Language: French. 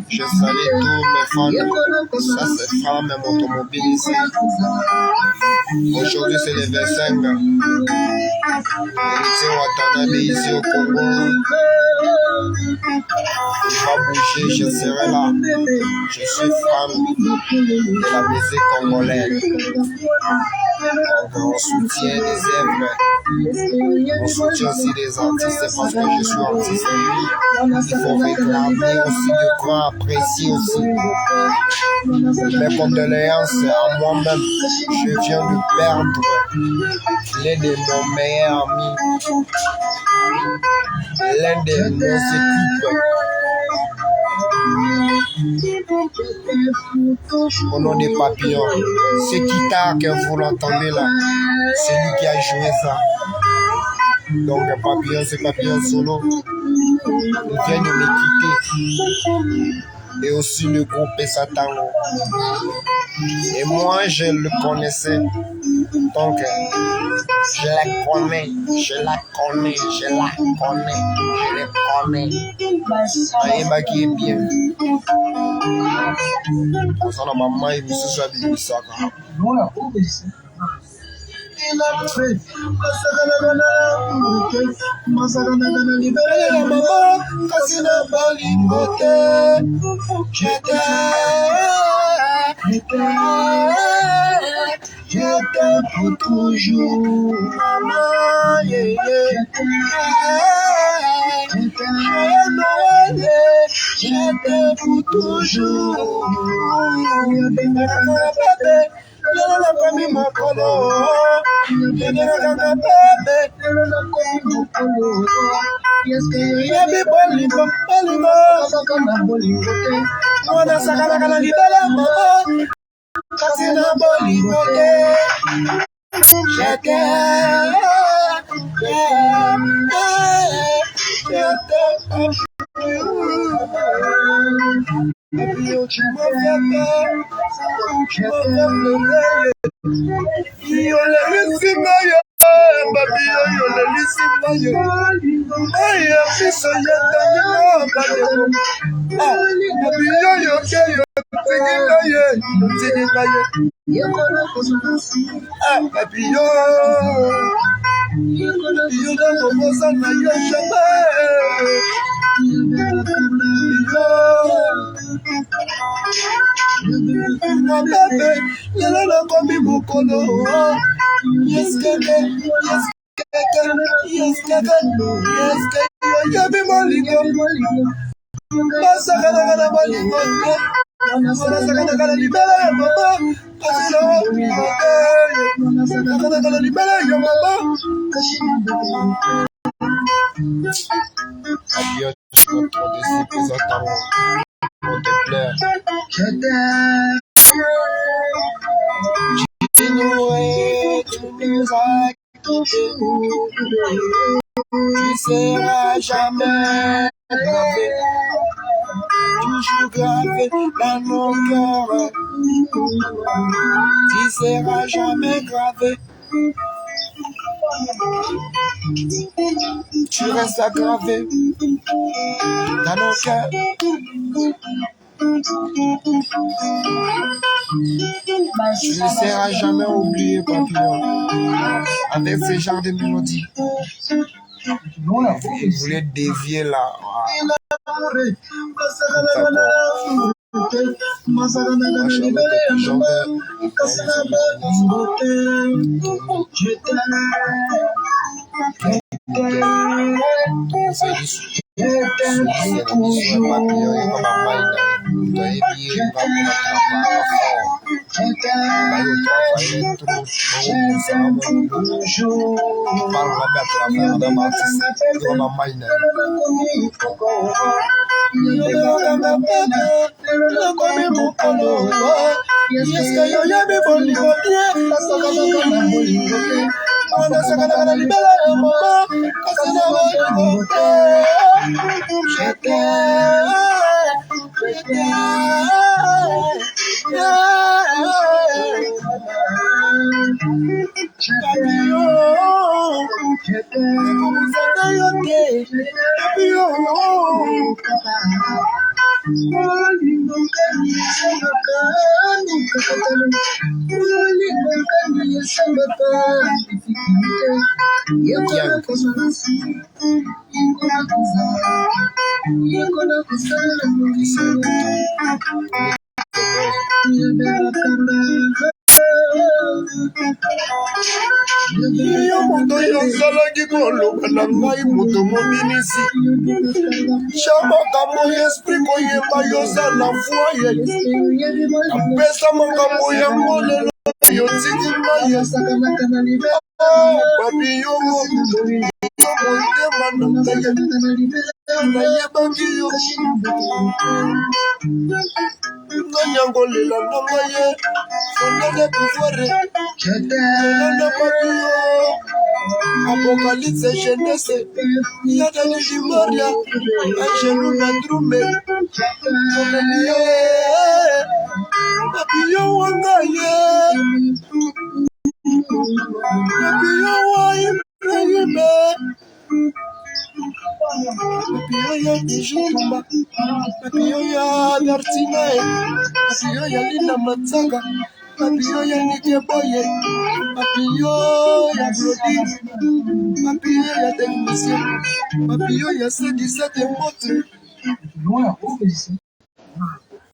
Je salue tous mes fans. Ça, c'est femmes automobilisées. Aujourd'hui, c'est le 25. Ici, Watanabe, ici au Congo. Il va bouger, je serai là. Je suis fan de la musique congolaise. Donc, on soutient les œuvres. On soutient aussi les artistes parce que je suis artiste. Il faut réclamer aussi de quoi apprécier aussi. Mes condoléances à moi-même. Je viens de perdre l'un de nos meilleurs amis. L'un de nos équipes. Au nom des papillons. C'est guitare que vous l'entendez là. C'est lui qui a joué ça. Donc papillon, c'est papillon solo. Il vient de me quitter. Et aussi le groupe Satango. Et moi, je le connaissais. Donc, je la connais. Je le connais. Aïba qui est bien. Comme ça, maman, il me suit ça. Je t'aime pour toujours, maman, je t'aime pour toujours. Adieu, je me retrouve ici, présentement. On te pleure. Je t'aime. Tu nous as toujours. Tu seras jamais gravé. Toujours gravé dans nos cœurs. Tu seras jamais gravé. Tu restes aggravé dans nos cœurs. Tu ne seras jamais oublié, papillon, avec ce genre de mélodie. Il voulait dévier là. Bayo travailler trop, ça va parle la travail dans ma tête, dans ma main. Apocalypse jeunesse, il y a de l'Imoria, Angelou Nadrume, Papillon Wangaye, Papillon Waïme, Papillon ya Bijumba, Papillon ya Dartinae, Papillon ya Lina Matsaga, Papillon ya Nikeboye, Papillon ya Brody, Papillon ya Technicien, Papillon ya 117 mots.